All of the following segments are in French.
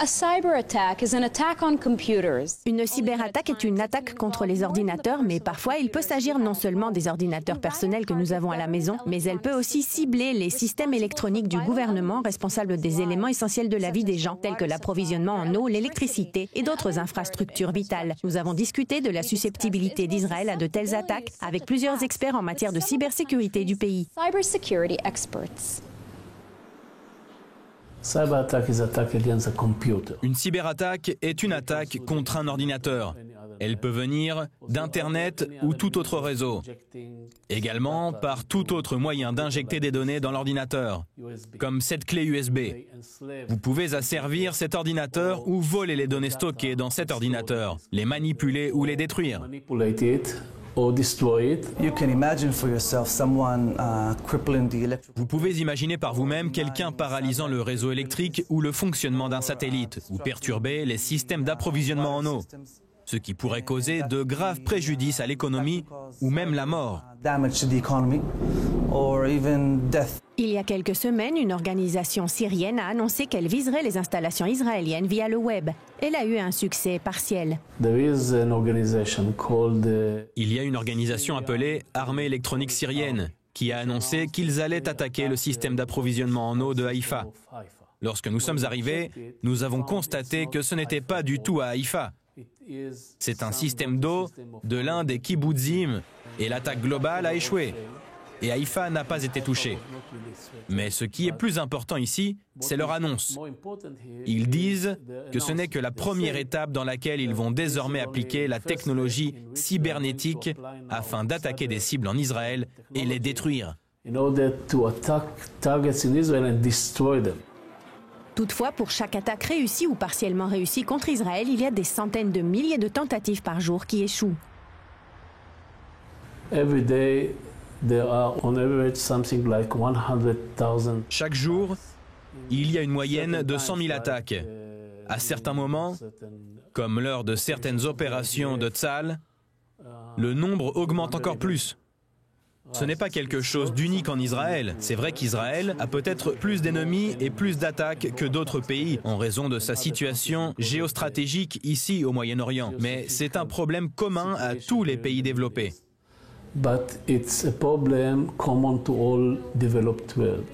Une cyberattaque est une attaque contre les ordinateurs, mais parfois il peut s'agir non seulement des ordinateurs personnels que nous avons à la maison, mais elle peut aussi cibler les systèmes électroniques du gouvernement responsables des éléments essentiels de la vie des gens, tels que l'approvisionnement en eau, l'électricité et d'autres infrastructures vitales. Nous avons discuté de la susceptibilité d'Israël à de telles attaques avec plusieurs experts en matière de cybersécurité du pays. Une cyberattaque est une attaque contre un ordinateur. Elle peut venir d'Internet ou tout autre réseau. Également par tout autre moyen d'injecter des données dans l'ordinateur, comme cette clé USB. Vous pouvez asservir cet ordinateur ou voler les données stockées dans cet ordinateur, les manipuler ou les détruire. Vous pouvez imaginer par vous-même quelqu'un paralysant le réseau électrique ou le fonctionnement d'un satellite, ou perturber les systèmes d'approvisionnement en eau, ce qui pourrait causer de graves préjudices à l'économie ou même la mort. Il y a quelques semaines, une organisation syrienne a annoncé qu'elle viserait les installations israéliennes via le web. Elle a eu un succès partiel. Il y a une organisation appelée Armée électronique syrienne qui a annoncé qu'ils allaient attaquer le système d'approvisionnement en eau de Haïfa. Lorsque nous sommes arrivés, nous avons constaté que ce n'était pas du tout à Haïfa. C'est un système d'eau de l'un des kibbutzim et l'attaque globale a échoué. Et Haïfa n'a pas été touché. Mais ce qui est plus important ici, c'est leur annonce. Ils disent que ce n'est que la première étape dans laquelle ils vont désormais appliquer la technologie cybernétique afin d'attaquer des cibles en Israël et les détruire. Toutefois, pour chaque attaque réussie ou partiellement réussie contre Israël, il y a des centaines de milliers de tentatives par jour qui échouent. Chaque jour, il y a une moyenne de 100 000 attaques. À certains moments, comme lors de certaines opérations de Tzahal, le nombre augmente encore plus. Ce n'est pas quelque chose d'unique en Israël. C'est vrai qu'Israël a peut-être plus d'ennemis et plus d'attaques que d'autres pays en raison de sa situation géostratégique ici au Moyen-Orient. Mais c'est un problème commun à tous les pays développés. But it's a problem common to all developed world.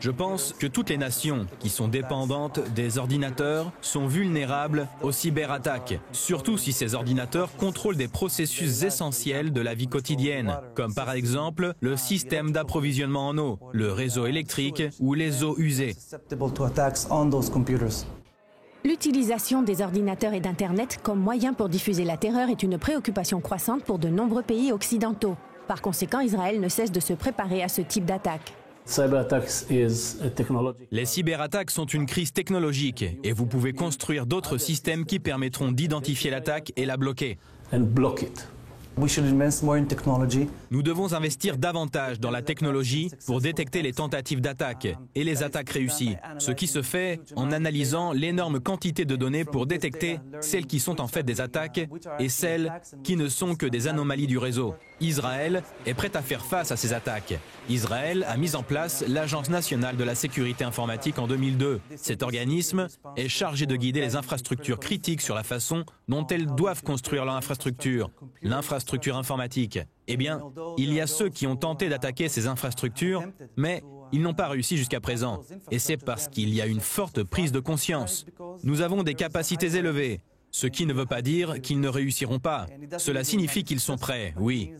Je pense que toutes les nations qui sont dépendantes des ordinateurs sont vulnérables aux cyberattaques, surtout si ces ordinateurs contrôlent des processus essentiels de la vie quotidienne, comme par exemple le système d'approvisionnement en eau, le réseau électrique ou les eaux usées. L'utilisation des ordinateurs et d'Internet comme moyen pour diffuser la terreur est une préoccupation croissante pour de nombreux pays occidentaux. Par conséquent, Israël ne cesse de se préparer à ce type d'attaque. Les cyberattaques sont une crise technologique et vous pouvez construire d'autres systèmes qui permettront d'identifier l'attaque et la bloquer. Nous devons investir davantage dans la technologie pour détecter les tentatives d'attaque et les attaques réussies, ce qui se fait en analysant l'énorme quantité de données pour détecter celles qui sont en fait des attaques et celles qui ne sont que des anomalies du réseau. Israël est prêt à faire face à ces attaques. Israël a mis en place l'Agence nationale de la sécurité informatique en 2002. Cet organisme est chargé de guider les infrastructures critiques sur la façon dont elles doivent construire leur infrastructure, l'infrastructure informatique. Eh bien, il y a ceux qui ont tenté d'attaquer ces infrastructures, mais ils n'ont pas réussi jusqu'à présent. Et c'est parce qu'il y a une forte prise de conscience. Nous avons des capacités élevées, ce qui ne veut pas dire qu'ils ne réussiront pas. Cela signifie qu'ils sont prêts, oui.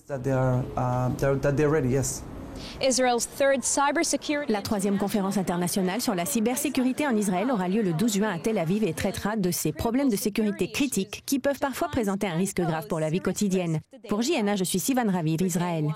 La troisième conférence internationale sur la cybersécurité en Israël aura lieu le 12 juin à Tel Aviv et traitera de ces problèmes de sécurité critiques qui peuvent parfois présenter un risque grave pour la vie quotidienne. Pour JNA, je suis Sivan Raviv, Israël.